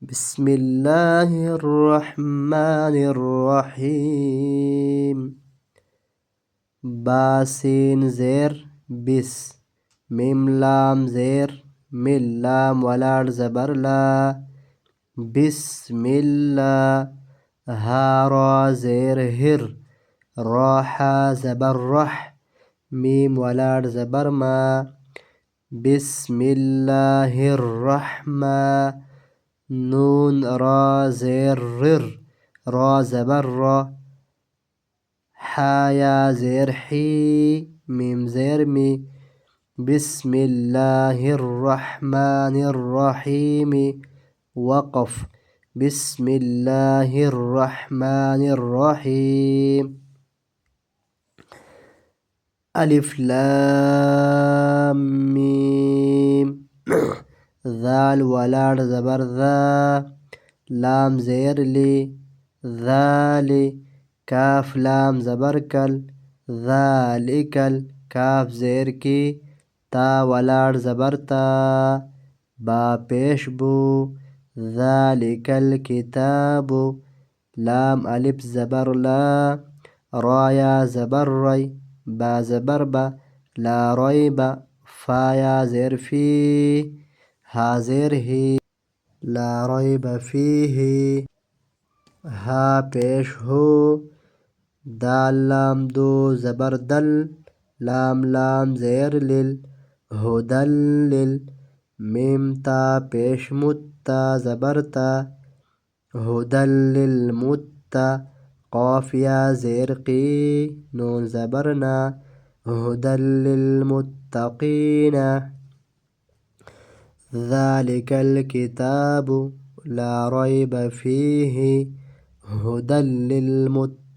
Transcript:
بسم الله الرحمن الرحيم. باسين زير بس. ميم لام زير مل لام ولار زبر لا. بسم الله. ها را زير هر. راحا زبر رح. ميم ولار زبر ما. بسم الله الرحمن. نون را زير رر. را زبر را. حايا زير حي. ميم زير مي. بسم الله الرحمن الرحيم. وقف. بسم الله الرحمن الرحيم. ألف لام ميم. ذال ولار زبر ذا. لام زير لي. ذالي. كاف لام زبر كل. ذلك. كاف زير كي. تا ولار زبر تا. با پیش بو. ذلك الكتاب. لام ألف زبر لا. رايا زبر ري. با زبر با. لا ريب. فايا زير في. ها زير هي. لا ريب فيه. ها پیش ہو. دال لام دو زبر دل. لام لام زير لل. هدل لل. ميم تا پیش متا زبرتا. هدل للمتا. قاف يا زير قي. نون زبرنا. هدى للمتقين. ذلك الكتاب لا ريب فيه. هدى للمتقين.